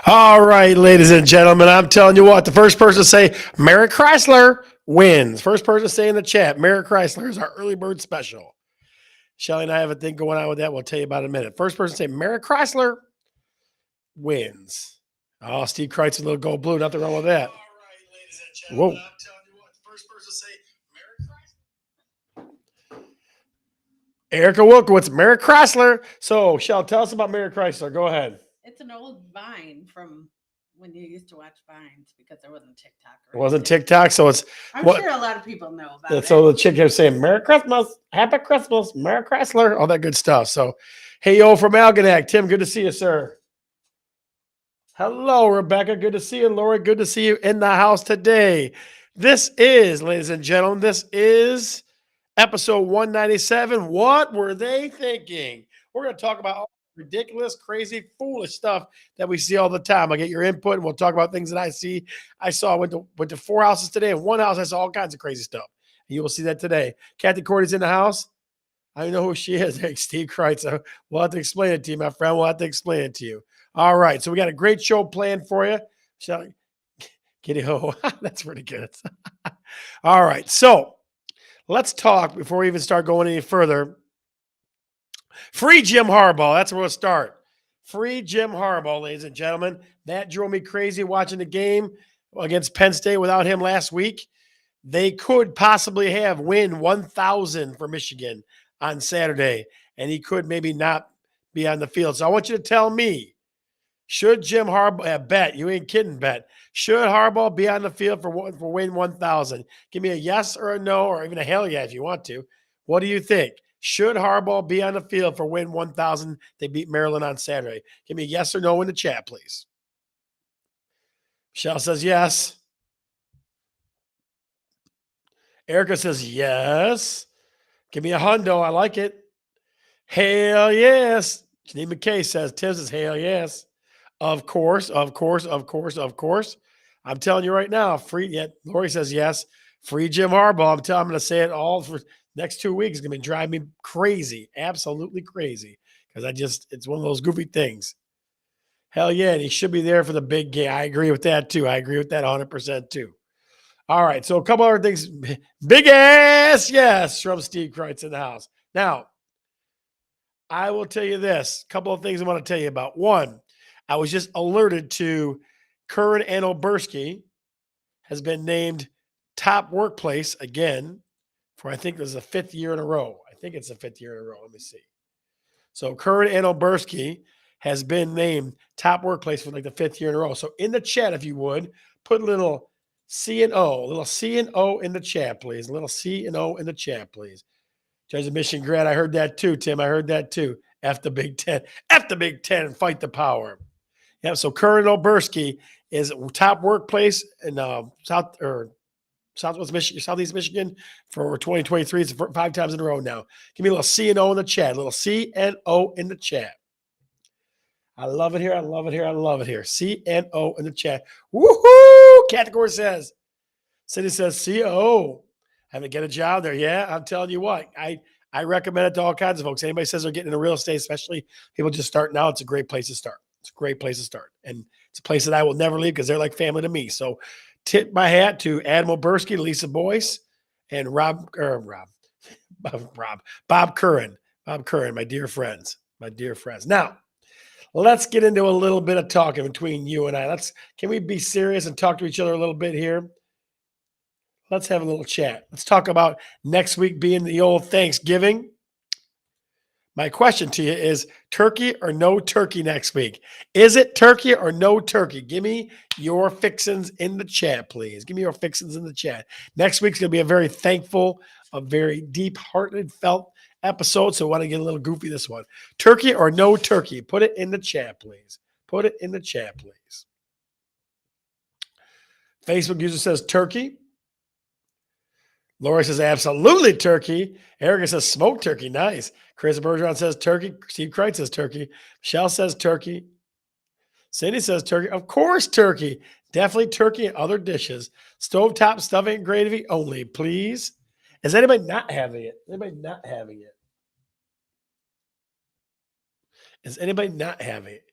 All right, ladies and gentlemen, I'm telling you what, the first person to say Merrick Chrysler wins. First person to say in the chat, Merrick Chrysler is our early bird special. Shelly and I have a thing going on with that. We'll tell you about in a minute. First person to say Merrick Chrysler wins. Oh, Steve Kreitz, a little gold blue. Nothing wrong with that. All right, ladies and gentlemen, I'm telling you what, the first person to say Merrick Chrysler. Erica Wilkowitz, Merrick Chrysler. So, Shell, tell us about Merrick Chrysler. Go ahead. It's an old Vine from when you used to watch Vines because there wasn't TikTok. It wasn't TikTok, so it's. I'm sure a lot of people know about it. So the chick kept saying, Merry Christmas, Happy Christmas, Merry Chrysler, all that good stuff. So, hey, yo, from Algonac. Tim, good to see you, sir. Hello, Rebecca. Good to see you. Lori, good to see you in the house today. This is, ladies and gentlemen, this is episode 197. What were they thinking? We're going to talk about all the ridiculous, crazy, foolish stuff that we see all the time. I get your input, and we'll talk about things that I see. I went to 4 houses today. In one house, I saw all kinds of crazy stuff. And you will see that today. Kathy Cordy's in the house. I don't know who she is. Hey, Steve Kreitz. We'll have to explain it to you, my friend. We'll have to explain it to you. All right. So we got a great show planned for you. Shall Kitty Ho. That's pretty good. All right. So let's talk before we even start going any further. Free Jim Harbaugh. That's where we'll start. Free Jim Harbaugh, ladies and gentlemen. That drove me crazy watching the game against Penn State without him last week. They could possibly win 1,000 for Michigan on Saturday, and he could maybe not be on the field. So I want you to tell me, should Jim Harbaugh bet? You ain't kidding, bet. Should Harbaugh be on the field for win 1,000? Give me a yes or a no, or even a hell yeah if you want to. What do you think? Should Harbaugh be on the field for win 1,000? They beat Maryland on Saturday. Give me a yes or no in the chat, please. Michelle says yes. Erica says yes. Give me a hundo. I like it. Hell yes. Janine McKay says, Tim says, hell yes. Of course, of course, of course, of course. I'm telling you right now, Lori says yes. Free Jim Harbaugh. I'm going to say it all for next 2 weeks. It's going to drive me crazy. Absolutely crazy. Because it's one of those goofy things. Hell yeah. And he should be there for the big game. I agree with that too. I agree with that 100% too. All right. So a couple other things. Big ass yes from Steve Kreitz in the house. Now, I will tell you this. A couple of things I want to tell you about. One, I was just alerted to Curran and Oberski has been named top workplace again for, I think, this is the 5th year in a row. I think it's the 5th year in a row. Let me see. So Curran and Oberski has been named top workplace for like the 5th year in a row. So in the chat, if you would, put a little C and O in the chat, please. A little C and O in the chat, please. Judge of Michigan grad, I heard that too, Tim. I heard that too. F the Big Ten. F the Big Ten and fight the power. Yeah, so Curran Oberski is top workplace in Southwest Michigan, Southeast Michigan for 2023. It's 5 times in a row now. Give me a little C and O in the chat. A little C and O in the chat. I love it here. I love it here. I love it here. C and O in the chat. Woohoo! Category says. Cindy says C-O. Having to get a job there. Yeah, I'm telling you what. I recommend it to all kinds of folks. Anybody says they're getting into real estate, especially people just starting out, it's a great place to start. It's a great place to start. And it's a place that I will never leave because they're like family to me. So tip my hat to Adam Oberski, Lisa Boyce, and Bob Curran. Bob Curran, my dear friends. My dear friends. Now, let's get into a little bit of talking between you and I. Can we be serious and talk to each other a little bit here? Let's have a little chat. Let's talk about next week being the old Thanksgiving. My question to you is turkey or no turkey next week? Is it turkey or no turkey? Give me your fixins in the chat, please. Give me your fixins in the chat. Next week's going to be a very thankful, a very deep-hearted, felt episode, so I want to get a little goofy this one. Turkey or no turkey? Put it in the chat, please. Put it in the chat, please. Facebook user says turkey. Laura says absolutely turkey. Erica says smoked turkey. Nice. Chris Bergeron says turkey. Steve Kreitz says turkey. Michelle says turkey. Cindy says turkey. Of course, turkey. Definitely turkey and other dishes. Stovetop stuffing and gravy only, please. Is anybody not having it? Anybody not having it? Is anybody not having it?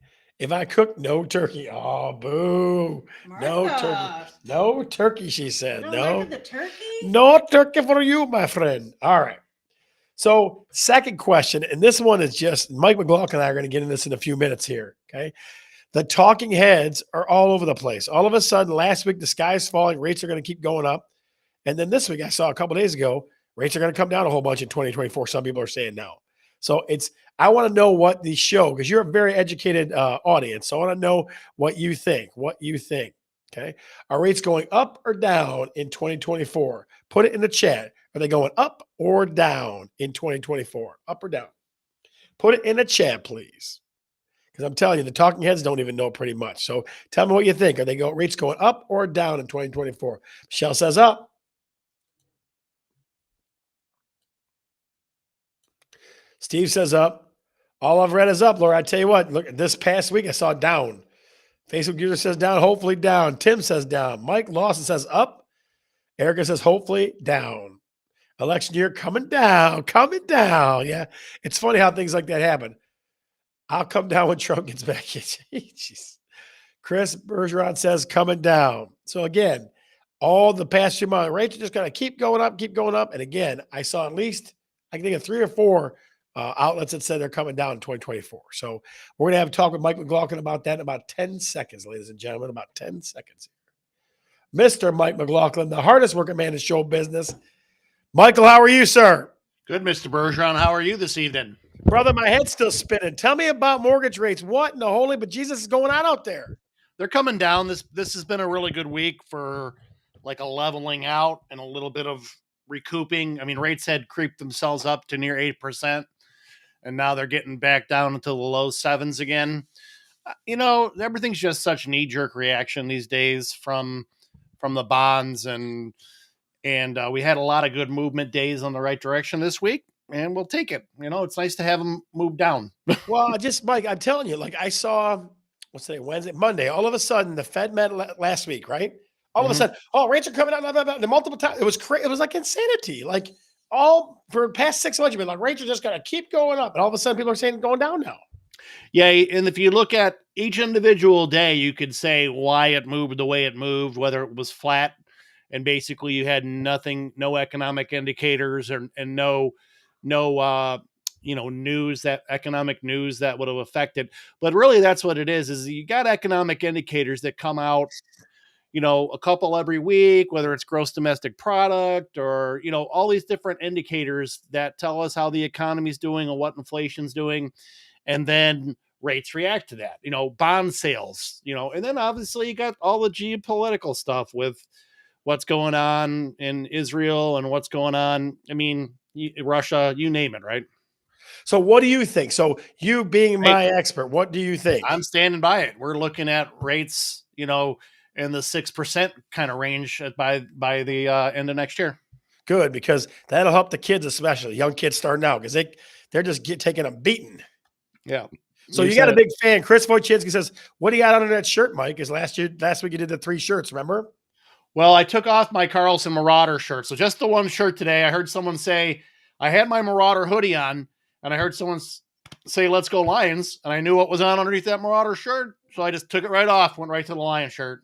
If I cook, no turkey. Oh, boo. No turkey. Martha, No turkey, she you said. don't like No. the turkey? No turkey for you, my friend. All right. So, second question, and this one is just Mike McLaughlin and I are going to get into this in a few minutes here. Okay. The talking heads are all over the place. All of a sudden, last week, the sky's falling, rates are going to keep going up. And then this week, I saw a couple days ago, rates are going to come down a whole bunch in 2024. Some people are saying no. So I want to know what the show, because you're a very educated audience. So I want to know what you think. What you think. Okay. Are rates going up or down in 2024? Put it in the chat. Are they going up or down in 2024? Up or down? Put it in the chat, please. Because I'm telling you, the talking heads don't even know pretty much. So tell me what you think. Are they rates going up or down in 2024? Michelle says up. Steve says up. All I've read is up, Laura. I tell you what, look, this past week I saw down. Facebook user says down, hopefully down. Tim says down. Mike Lawson says up. Erica says hopefully down. Election year coming down, coming down. Yeah. It's funny how things like that happen. I'll come down when Trump gets back. Jeez. Chris Bergeron says coming down. So again, all the past few months, rates are just going to keep going up, keep going up. And again, I saw at least, I can think of 3 or 4 outlets that said they're coming down in 2024. So we're going to have a talk with Mike McLaughlin about that in about 10 seconds, ladies and gentlemen, about 10 seconds. Mr. Mike McLaughlin, the hardest working man in show business. Michael, how are you, sir? Good, Mr. Bergeron. How are you this evening? Brother, my head's still spinning. Tell me about mortgage rates. What in the holy but Jesus is going on out there? They're coming down. This has been a really good week for like a leveling out and a little bit of recouping. I mean, rates had creeped themselves up to near 8%, and now they're getting back down into the low sevens again. You know, everything's just such knee-jerk reaction these days from the bonds, and we had a lot of good movement days on the right direction this week, and we'll take it. You know, it's nice to have them move down. Well, just Mike, I'm telling you, like I saw, what's today, Wednesday, Monday. All of a sudden, the Fed met last week, right? All of a sudden, oh, rates are coming out. Blah, blah, blah. The multiple times, it was crazy. It was like insanity. Like all for the past 6 months, you've been like rates are just going to keep going up, and all of a sudden, people are saying going down now. Yeah, and if you look at each individual day, you could say why it moved the way it moved, whether it was flat and basically you had nothing, no economic indicators and no news, that economic news that would have affected. But really that's what it is you got economic indicators that come out, a couple every week, whether it's gross domestic product or, all these different indicators that tell us how the economy's doing and what inflation's doing. And then rates react to that, bond sales, and then obviously you got all the geopolitical stuff with what's going on in Israel and what's going on. I mean, Russia, you name it, right? So, what do you think? So, you being Hey, my expert, what do you think? I'm standing by it. We're looking at rates, in the 6% kind of range by the end of next year. Good, because that'll help the kids, especially young kids starting out, because they're just taking a beating. Yeah. So you got a big fan. Chris Wojcinski says, "What do you got under that shirt, Mike?" Is last week you did the 3 shirts, remember? Well, I took off my Carlson Marauder shirt, so just the one shirt today. I heard someone say I had my Marauder hoodie on, and I heard someone say "Let's go Lions," and I knew what was on underneath that Marauder shirt, so I just took it right off, went right to the Lion shirt.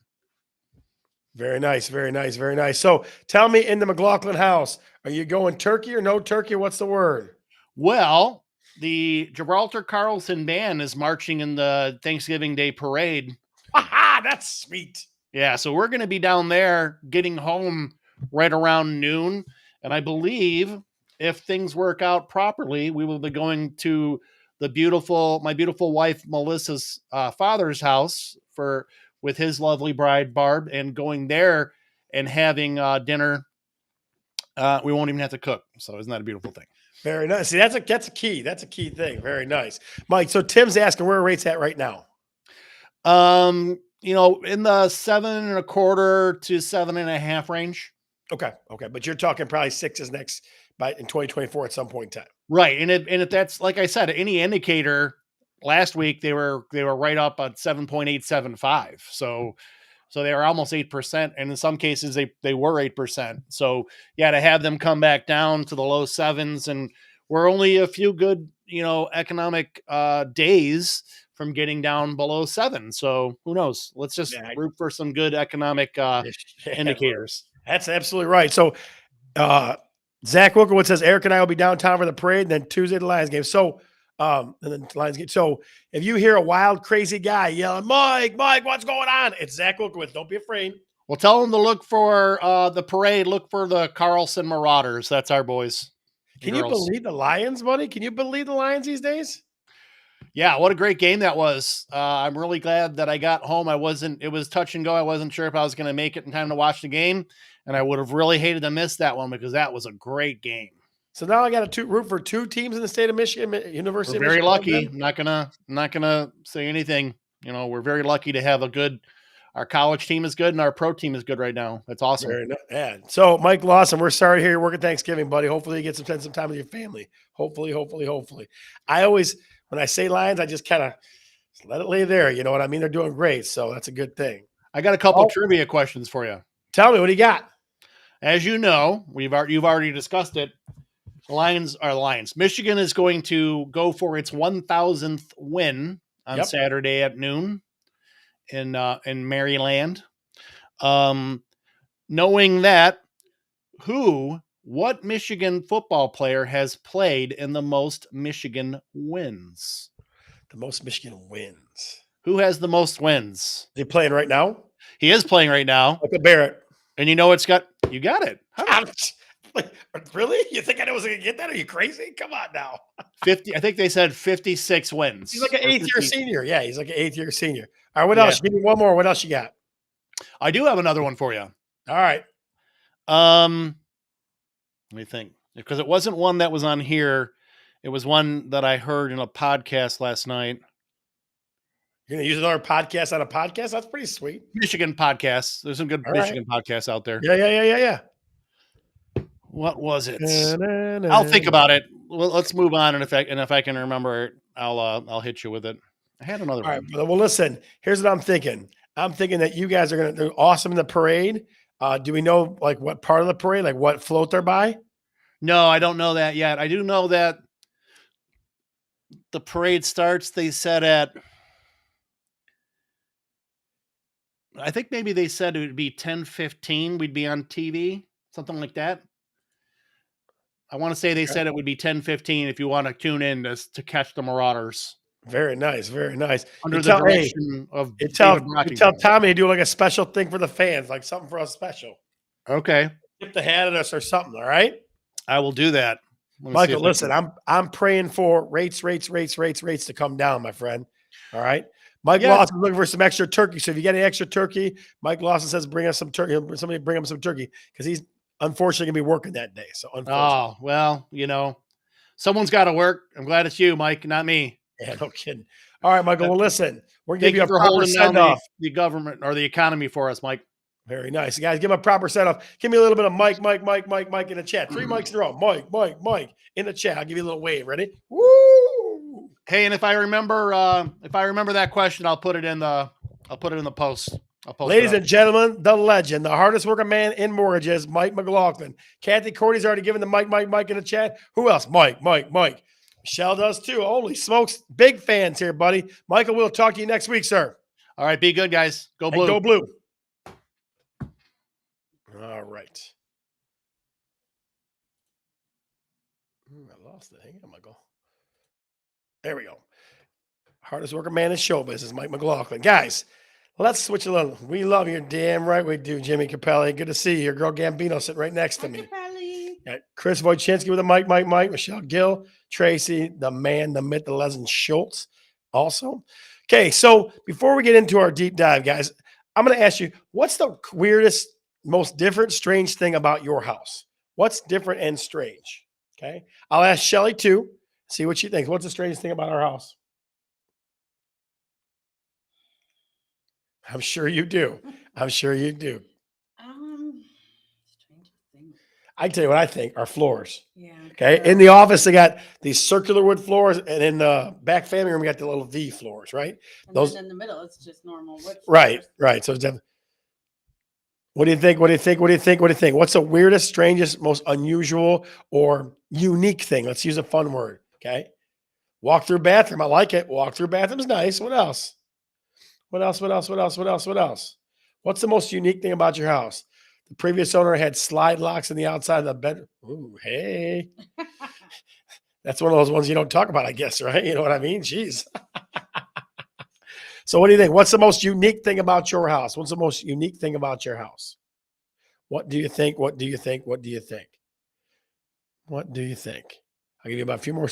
Very nice, very nice, very nice. So tell me, in the McLaughlin house, are you going turkey or no turkey? What's the word? Well, the Gibraltar Carlson band is marching in the Thanksgiving Day parade. Aha, that's sweet. Yeah, so we're going to be down there getting home right around noon. And I believe if things work out properly, we will be going to my beautiful wife, Melissa's father's house with his lovely bride, Barb, and going there and having dinner. We won't even have to cook. So isn't that a beautiful thing? Very nice. See, that's a key. That's a key thing. Very nice. Mike, so Tim's asking where are rates at right now? In the 7.25 to 7.5 range. Okay. But you're talking probably 6s in 2024 at some point in time. Right. And if that's, like I said, any indicator, last week they were right up at 7.875. So they were almost 8%. And in some cases they were 8%. So yeah, to have them come back down to the low 7s, and we're only a few good, economic days from getting down below 7. So who knows? Let's just Yeah, root for some good economic yeah, indicators. that's absolutely right. So Zach Wilkowitz says Eric and I will be downtown for the parade, and then Tuesday the Lions game. So and then the Lions game. So if you hear a wild, crazy guy yelling, Mike, what's going on? It's Zach Wilkowitz. Don't be afraid. Well, tell them to look for the parade. Look for the Carlson Marauders. That's our boys. Can you girls. believe the Lions, buddy? Can you believe the Lions these days? Yeah, what a great game that was. I'm really glad that I got home. It was touch and go. I wasn't sure if I was going to make it in time to watch the game. And I would have really hated to miss that one because that was a great game. So now I got to root for 2 teams in the state of Michigan, University We're of very Michigan. lucky. I'm not gonna say anything. You know, we're very lucky to have our college team is good and our pro team is good right now. That's awesome. Very nice. Yeah. So Mike Lawson, we're sorry to hear you're working Thanksgiving, buddy. Hopefully you get some time with your family. Hopefully. I always, when I say Lions, I just kind of let it lay there. You know what I mean? They're doing great. So that's a good thing. I got a couple trivia questions for you. Tell me, what do you got? As you know, you've already discussed it. The Lions are the Lions. Michigan is going to go for its 1,000th win on Saturday at noon in Maryland. Knowing that, what Michigan football player has played in the most Michigan wins? The most Michigan wins. Who has the most wins? They playing right now? He is playing right now. Michael Barrett. And you know you got it. Like, really? You think I was going to get that? Are you crazy? Come on now. 50. I think they said 56 wins. He's like an 8th-year senior. Yeah, he's like an 8th-year senior. All right, what else? Give me one more. What else you got? I do have another one for you. All right. Let me think. Because it wasn't one that was on here. It was one that I heard in a podcast last night. You're going to use another podcast on a podcast? That's pretty sweet. Michigan podcasts. There's some good Michigan podcasts out there. Yeah. What was it? I'll think about it. Well, let's move on, and if I can remember it, I'll hit you with it. I had another one. All right, brother. Well, listen. Here's what I'm thinking. I'm thinking that you guys are going to do awesome in the parade. Do we know like what part of the parade, like what float they're by? No, I don't know that yet. I do know that the parade starts. They said I think maybe they said it would be 10:15. We'd be on TV, something like that. I want to say they said it would be 10:15 if you want to tune in to catch the Marauders. Very nice. Under the direction of David Brockington. Tell Tommy to do like a special thing for the fans, like something for us special. Okay. Tip the hat at us or something, all right? I will do that. Michael, listen, I'm praying for rates to come down, my friend. All right. Mike Lawson is looking for some extra turkey. So if you get any extra turkey, Mike Lawson says bring us some turkey. Somebody bring him some turkey because he's unfortunately going to be working that day. So oh, well, someone's got to work. I'm glad it's you, Mike, not me. Yeah, no kidding. All right, Michael. Well, listen, we're going to give you a for proper holding down send-off. The government or the economy for us, Mike. Very nice. Guys, give him a proper send-off. Give me a little bit of Mike in the chat. 3 mics in a row. Mike in the chat. I'll give you a little wave. Ready? Woo! Hey, and if I remember that question, I'll put it in the post. Ladies and gentlemen, the legend, the hardest working man in mortgages, Mike McLaughlin. Kathy Cordy's already given the Mike in the chat. Who else? Mike. Michelle does too. Holy smokes. Big fans here, buddy. Michael, we'll talk to you next week, sir. All right. Be good, guys. Go Blue. Go Blue. All right. I lost it. Hang on, Michael. There we go. Hardest working man in show business, Mike McLaughlin. Guys, let's switch a little. We love you. Damn right we do, Jimmy Capelli. Good to see you. Your girl Gambino sitting right next to me. Got Chris Wojcinski with a Mike. Michelle Gill, Tracy, the man, the myth, the legend, Schultz also. Okay, so before we get into our deep dive, guys, I'm going to ask you, what's the weirdest, most different, strange thing about your house? What's different and strange? Okay, I'll ask Shelly too. See what she thinks. What's the strangest thing about our house? I'm sure you do. Strangest thing. I tell you what I think, our floors. Yeah. Okay. In the office, they got these circular wood floors, and in the back family room, we got the little V floors, right? And those in the middle, it's just normal wood floors. Right. So it's definitely. What do you think? What's the weirdest, strangest, most unusual, or unique thing? Let's use a fun word. Okay. Walk-through bathroom. I like it. Walk-through bathroom's nice. What else? What else? What else? What else? What else? What else? What's the most unique thing about your house? The previous owner had slide locks on the outside of the bedroom. Ooh, hey. That's one of those ones you don't talk about, I guess, right? You know what I mean? Jeez. So what do you think? What's the most unique thing about your house? What's the most unique thing about your house? What do you think? What do you think? What do you think? What do you think? I'll give you about a few more.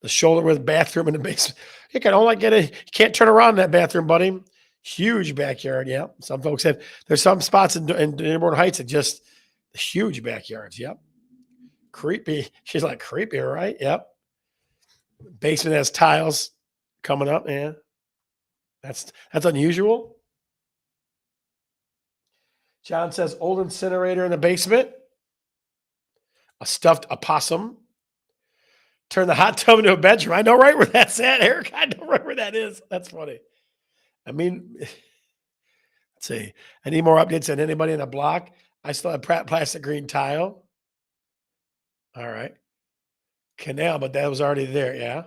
The shoulder width bathroom in the basement. You can only get it. You can't turn around in that bathroom, buddy. Huge backyard. Yeah. Some folks have, there's some spots in Dearborn Heights that just huge backyards. Yep. Creepy. She's like, creepy, right? Yep. Basement has tiles coming up. Yeah. That's unusual. John says old incinerator in the basement. A stuffed opossum. Turn the hot tub into a bedroom. I know right where that's at, Eric. I know right where that is. That's funny. I mean, let's see. Any more updates on anybody in the block? I still have plastic green tile. All right. Canal, but that was already there. Yeah.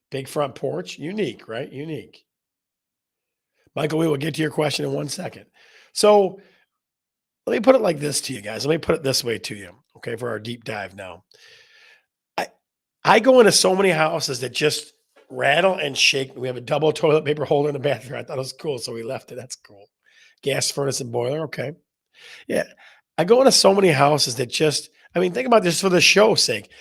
Big front porch. Unique, right? Unique. Michael, we will get to your question in 1 second. So let me put it like this to you guys. Let me put it this way to you. Okay. For our deep dive now. I go into so many houses that just rattle and shake. We have a double toilet paper holder in the bathroom. I thought it was cool, so we left it. That's cool. Gas furnace and boiler. Okay. Yeah. I go into so many houses that just, I mean, think about this for the show's sake.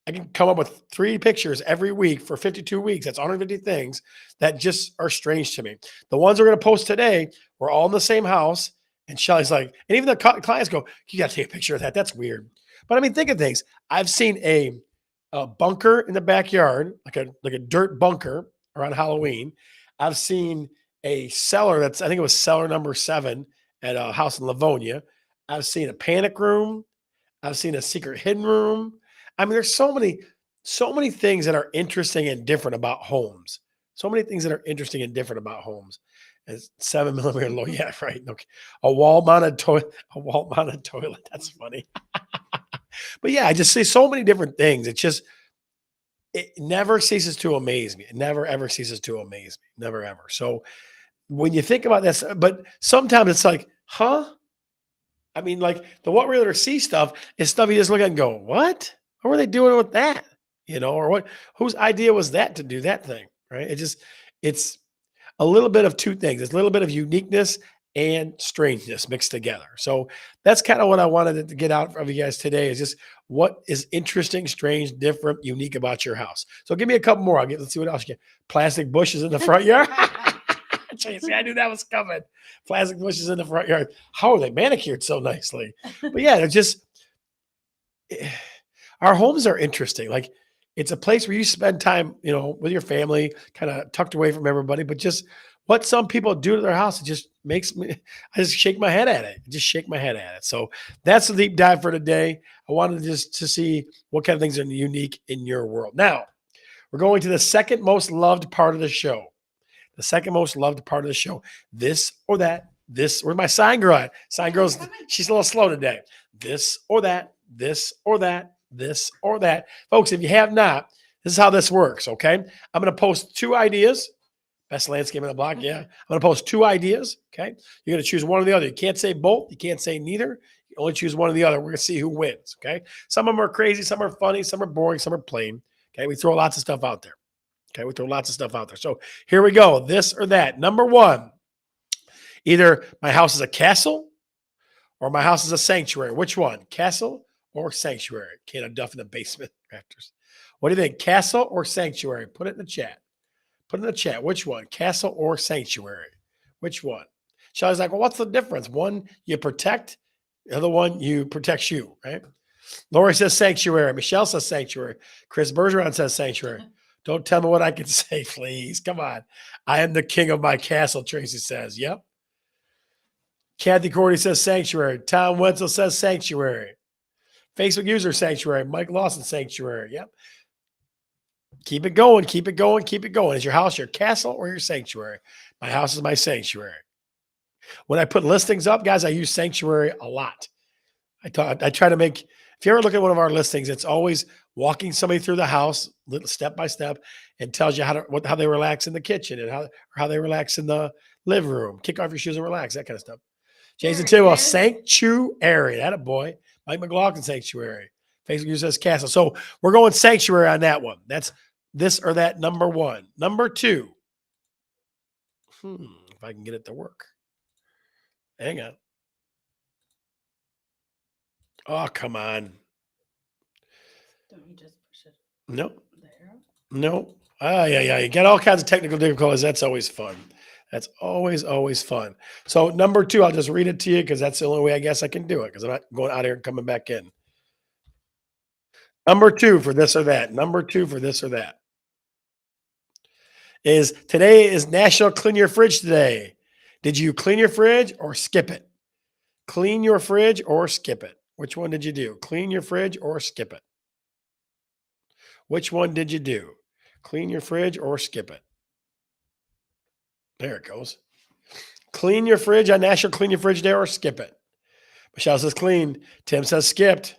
I can come up with 3 pictures every week for 52 weeks. That's 150 things that just are strange to me. The ones we're going to post today, we're all in the same house. And Shelly's like, and even the clients go, you got to take a picture of that. That's weird. But I mean, think of things. I've seen a bunker in the backyard, like a dirt bunker around Halloween. I've seen a cellar I think it was cellar number 7 at a house in Livonia. I've seen a panic room. I've seen a secret hidden room. I mean, there's so many things that are interesting and different about homes. So many things that are interesting and different about homes. As 7mm low, yeah, right. Okay. A wall mounted toilet. That's funny. But yeah, I just see so many different things. It never ceases to amaze me. It never, ever ceases to amaze me. Never, ever. So when you think about this, but sometimes it's like, huh? I mean, like the what realtor see stuff is stuff you just look at and go, what? What were they doing with that? Or whose idea was that to do that thing? Right. It's a little bit of two things. It's a little bit of uniqueness and strangeness mixed together. So that's kind of what I wanted to get out of you guys today is just what is interesting, strange, different, unique about your house. So give me a couple more. Let's see what else you get. Plastic bushes in the front yard. Tracy, I knew that was coming. Plastic bushes in the front yard. How are they manicured so nicely? But yeah, they're just, our homes are interesting. Like it's a place where you spend time, with your family, kind of tucked away from everybody, but just what some people do to their house, it just makes me, I just shake my head at it. So that's the deep dive for today. I wanted just to see what kind of things are unique in your world. Now, we're going to the second most loved part of the show. The second most loved part of the show. This or that. Where's my sign girl at? Sign girl's, she's a little slow today. This or that. This or that. This or that. Folks, if you have not, this is how this works, okay? I'm going to post 2 ideas. Best landscape in the block, yeah. I'm going to post 2 ideas, okay? You're going to choose one or the other. You can't say both. You can't say neither. You only choose one or the other. We're going to see who wins, okay? Some of them are crazy. Some are funny. Some are boring. Some are plain, okay? We throw lots of stuff out there, okay? So here we go. This or that. Number 1, either my house is a castle or my house is a sanctuary. Which one? Castle or sanctuary? Can't have duff in the basement rafters. What do you think? Castle or sanctuary? Put it in the chat. Which one? Castle or sanctuary? Which one? Shelly's like, well, what's the difference? One you protect, the other one you protects you, right? Lori says sanctuary. Michelle says sanctuary. Chris Bergeron says sanctuary. Don't tell me what I can say, please. Come on. I am the king of my castle, Tracy says. Yep. Kathy Cordy says sanctuary. Tom Wenzel says sanctuary. Facebook user sanctuary. Mike Lawson sanctuary. Yep. Keep it going. Is your house your castle or your sanctuary? My house is my sanctuary. When I put listings up, guys, I use sanctuary a lot. I try to make If you ever look at one of our listings, it's always walking somebody through the house, step by step, and tells you how they relax in the kitchen and how they relax in the living room. Kick off your shoes and relax, that kind of stuff. Jason There it Tidwell, is. Sanctuary. That a boy. Mike McLaughlin, Sanctuary. Facebook user says Castle. So we're going Sanctuary on that one. That's this or that number one. Number two. If I can get it to work. Hang on. Oh, come on. Don't you just push it Nope. there? No. Yeah. You got all kinds of technical difficulties. That's always fun. That's always fun. So number two, I'll just read it to you because that's the only way I guess I can do it because I'm not going out here and coming back in. Number two for this or that. Number two for this or that. Today is National Clean Your Fridge Day. Did you clean your fridge or skip it? Clean your fridge or skip it? Which one did you do? Clean your fridge or skip it? Which one did you do? Clean your fridge or skip it? There it goes. Clean your fridge on National Clean Your Fridge Day or skip it? Michelle says clean. Tim says skipped.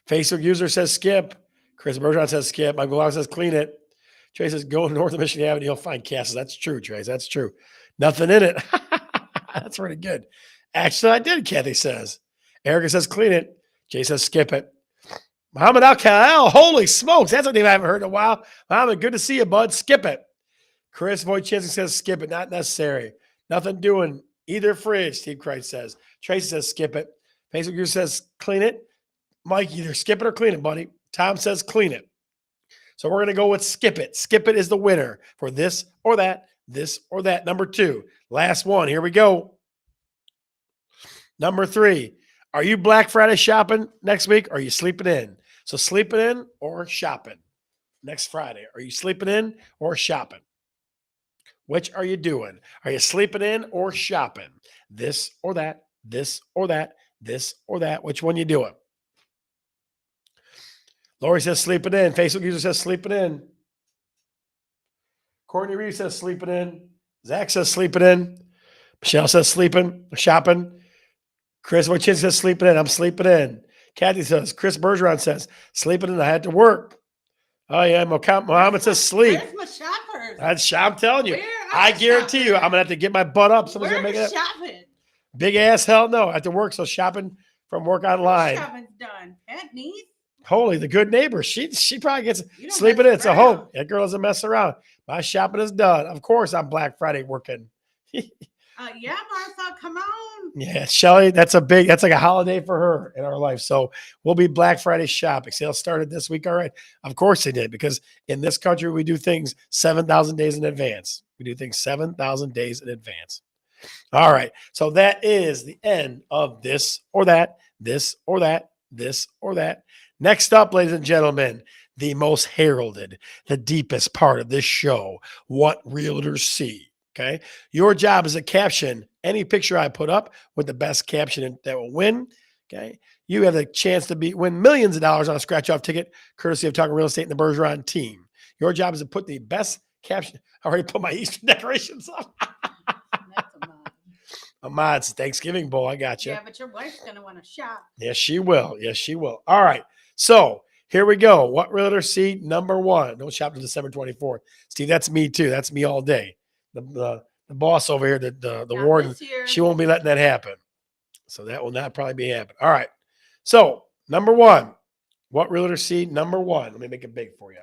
Facebook user says skip. Chris Bergeron says skip. Michael Lau says clean it. Trey says go north of Michigan Avenue. You'll find castles. That's true, Trey. That's true. Nothing in it. That's pretty good. Actually, I did, Kathy says. Erica says clean it. Jay says skip it. Muhammad Al-Khalil, holy smokes. That's a name I haven't heard in a while. Muhammad, good to see you, bud. Skip it. Chris Wojcicki says skip it. Not necessary. Nothing doing either fridge, Steve Christ says. Tracy says skip it. Facebook user says clean it. Mike, either skip it or clean it, buddy. Tom says clean it. So we're going to go with skip it. Skip it is the winner for this or that, this or that. Number two. Last one. Here we go. Number three. Are you Black Friday shopping next week? Or are you sleeping in? So sleeping in or shopping next Friday. Are you sleeping in or shopping? Which are you doing? Are you sleeping in or shopping? This or that, this or that, this or that. Which one you doing? Lori says sleeping in. Facebook user says sleeping in. Courtney Reeves says sleeping in. Zach says sleeping in. Michelle says sleeping, shopping. Chris Wojcicki says sleeping in. I'm sleeping in. Kathy says, Chris Bergeron says, sleeping in. I had to work. Oh, yeah. Mohammed says sleep. Where's my shoppers? I'm telling you. Where are I the guarantee you, shoppers? I'm going to have to get my butt up. Someone's Where going to make is it. shopping? Big ass hell no. I have to work. So shopping from work online. Shopping's done. At niece. Holy, the good neighbor. She probably gets You don't sleeping mess in. So around. hope that girl doesn't mess around. My shopping is done. Of course, I'm Black Friday working. Yeah, Martha, come on. Yeah, Shelly, that's like a holiday for her in our life. So we'll be Black Friday shopping. Sales started this week. All right. Of course they did, because in this country, we do things 7,000 days in advance. We do things 7,000 days in advance. All right. So that is the end of this or that, this or that, this or that. Next up, ladies and gentlemen, the most heralded, the deepest part of this show, what realtors see. Okay. Your job is to caption any picture I put up with the best caption that will win. Okay. You have the chance to win millions of dollars on a scratch off ticket, courtesy of Talkin Real Estate and the Bergeron team. Your job is to put the best caption. I already put my Easter decorations up. That's a mod. A mod's Thanksgiving bowl. I got you. Yeah, but your wife's going to want to shop. Yes, she will. Yes, she will. All right. So here we go. What realtor see number one? Don't shop till December 24th. Steve, that's me too. That's me all day. The boss over here, the Not warden, this year. she won't be letting that happen. So that will not probably be happening. All right. So number one, what realtor see number one? Let me make it big for you.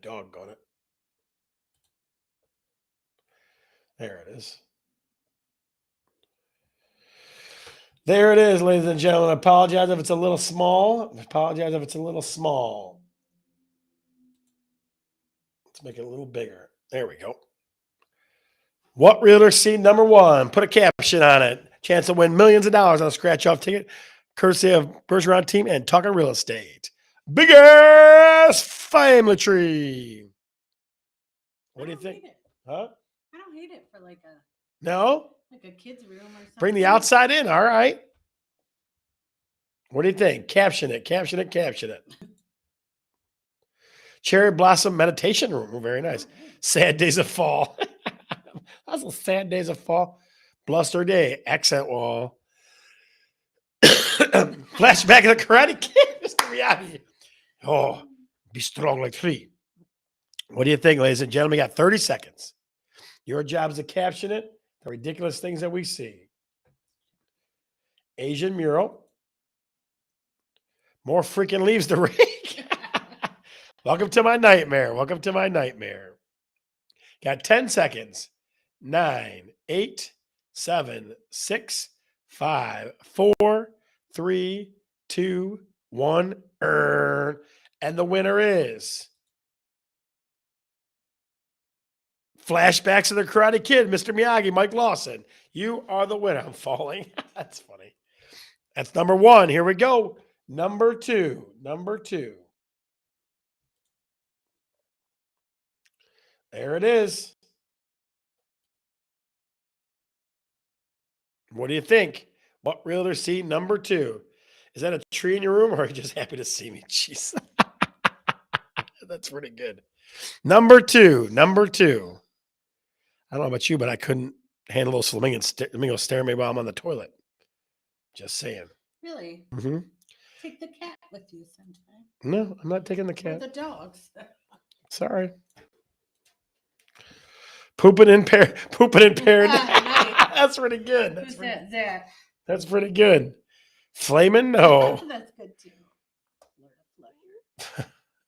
Doggone it. There it is. There it is, ladies and gentlemen. I apologize if it's a little small. Let's make it a little bigger. There we go. What realtor see number one? Put a caption on it. Chance to win millions of dollars on a scratch-off ticket, courtesy of Bergeron team and Talkin Real Estate. Big ass family tree. What do you think? Huh? I don't hate it for like No? a kid's room or something. Bring the outside in. All right. What do you think? Caption it. Caption it. Caption it. Cherry Blossom Meditation Room. Very nice. Sad Days of Fall. That's a Sad Days of Fall. Bluster Day, accent wall. Flashback of the Karate Kid, Mr. Miyagi. Oh, be strong like 3. What do you think, ladies and gentlemen? We got 30 seconds. Your job is to caption it, the ridiculous things that we see. Asian mural. More freaking leaves to rake. Welcome to my nightmare. Welcome to my nightmare. Got 10 seconds. 9, 8, 7, 6, 5, 4, 3, 2, 1. And the winner is Flashbacks of the Karate Kid, Mr. Miyagi, Mike Lawson. You are the winner. I'm falling. That's funny. That's number 1. Here we go. Number 2. Number 2. There it is. What do you think? What realtor see number 2? Is that a tree in your room, or are you just happy to see me? Jeez. That's pretty good. Number 2. Number 2. I don't know about you, but I couldn't handle those flamingos staring at me while I'm on the toilet. Just saying. Really? Mm-hmm. Take the cat with you sometime. No, I'm not taking the Or cat. the dogs. Sorry. Pooping in paradise. Nice. That's pretty good. Who's that? Zach. That's pretty good. Flamin' no. That's good too.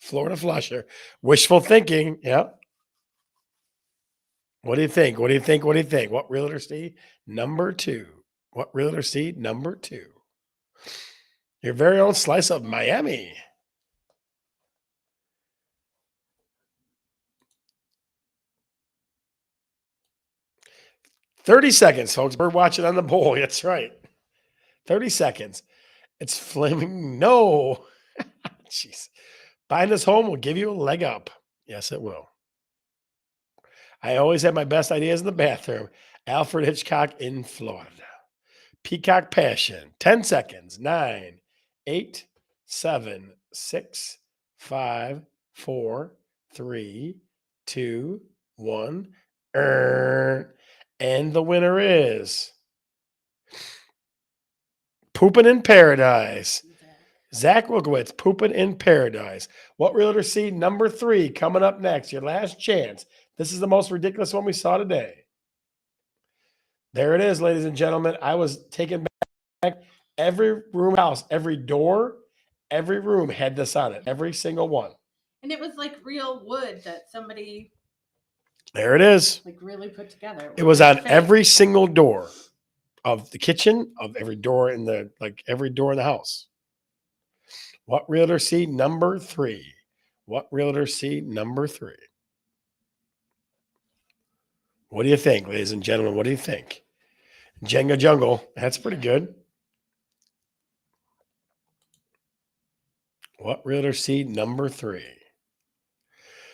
Florida flusher. Wishful thinking. Yeah. What do you think? What do you think? What do you think? What realtor see? Number 2. What realtor see? Number 2. Your very own slice of Miami. "30 seconds, folks. Bird watching on the bowl." That's right. 30 seconds. It's flaming no. Jeez. Buying this home will give you a leg up. Yes, it will. I always have my best ideas in the bathroom. Alfred Hitchcock in Florida. Peacock Passion. 10 seconds. 9, 8, 7, 6, 5, 4, 3, 2, 1. And the winner is Pooping in Paradise. Zach Wilkowitz, Pooping in Paradise. What realtor see? Number 3 coming up next. Your last chance. This is the most ridiculous one we saw today. There it is, ladies and gentlemen. I was taken back. Every room house, every door, every room had this on it. Every single one. And it was like real wood that somebody There it is. like really put together. It was like on fake. every single door of the kitchen, of every door in the every door in the house. What realtor see? Number 3. What realtor see? Number 3. What do you think, ladies and gentlemen? What do you think? Jenga Jungle. That's pretty good. What realtor see? Number 3.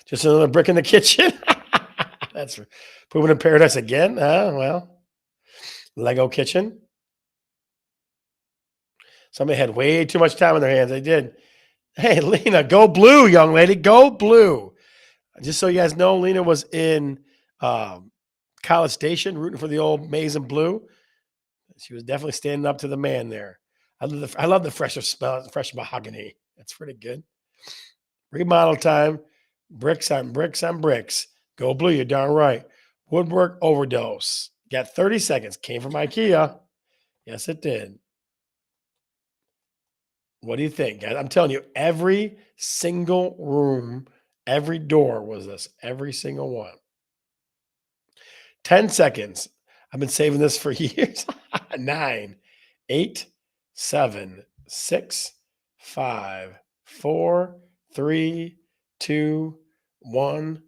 Just another brick in the kitchen. That's Pooping in Paradise again. Well, Lego kitchen. Somebody had way too much time on their hands. They did. Hey, Lena, go blue, young lady. Go blue. Just so you guys know, Lena was in College Station rooting for the old maize and blue. She was definitely standing up to the man there. I love the fresh smell, fresh mahogany. That's pretty good. Remodel time. Bricks on bricks on bricks. Go blue, you're darn right. Woodwork overdose. Got 30 seconds. Came from IKEA. Yes, it did. What do you think, guys? I'm telling you, every single room, every door was this. Every single one. 10 seconds. I've been saving this for years. 9, 8, 7, 6, 5, 4, 3, 2, 1.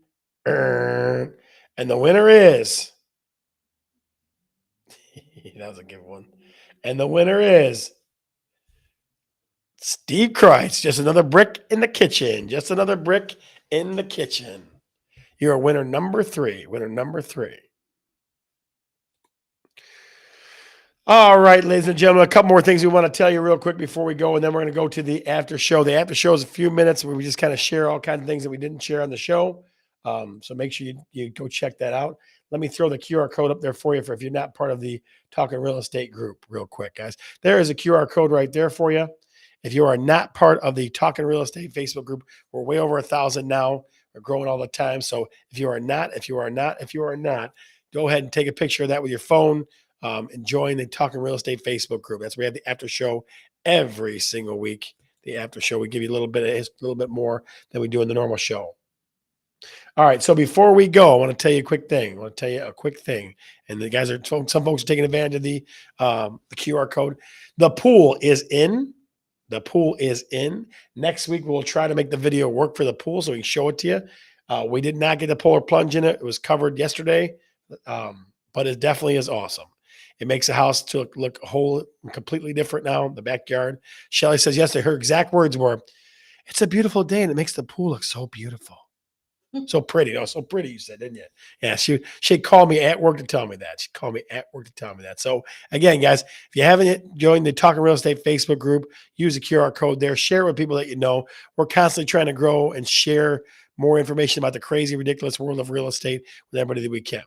And the winner is that was a good one. And the winner is Steve Kreitz. Just another brick in the kitchen. Just another brick in the kitchen. You're winner number 3. Winner number 3. All right, ladies and gentlemen, a couple more things we want to tell you real quick before we go, and then we're going to go to the after show. The after show is a few minutes where we just kind of share all kinds of things that we didn't share on the show. So make sure you go check that out. Let me throw the QR code up there for you for if you're not part of the Talking Real Estate group, real quick, guys. There is a QR code right there for you. If you are not part of the Talking Real Estate Facebook group, we're way over 1,000 now. We're growing all the time. So if you are not, go ahead and take a picture of that with your phone and join the Talking Real Estate Facebook group. That's where we have the after show every single week. The after show, we give you a little bit more than we do in the normal show. All right. So before we go, I want to tell you a quick thing. And the guys some folks are taking advantage of the QR code. The pool is in. Next week, we'll try to make the video work for the pool so we can show it to you. We did not get the polar plunge in it. It was covered yesterday, but it definitely is awesome. It makes the house to look whole and completely different now, the backyard. Shelly says yesterday, her exact words were, "It's a beautiful day and it makes the pool look so beautiful." So pretty. Oh, so pretty, you said, didn't you? Yeah, she called me at work to tell me that. So again, guys, if you haven't joined the Talking Real Estate Facebook group, use the QR code there. Share it with people that you know. We're constantly trying to grow and share more information about the crazy, ridiculous world of real estate with everybody that we can.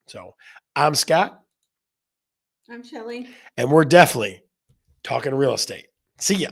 So I'm Scott. I'm Shelly. And we're definitely talking real estate. See ya.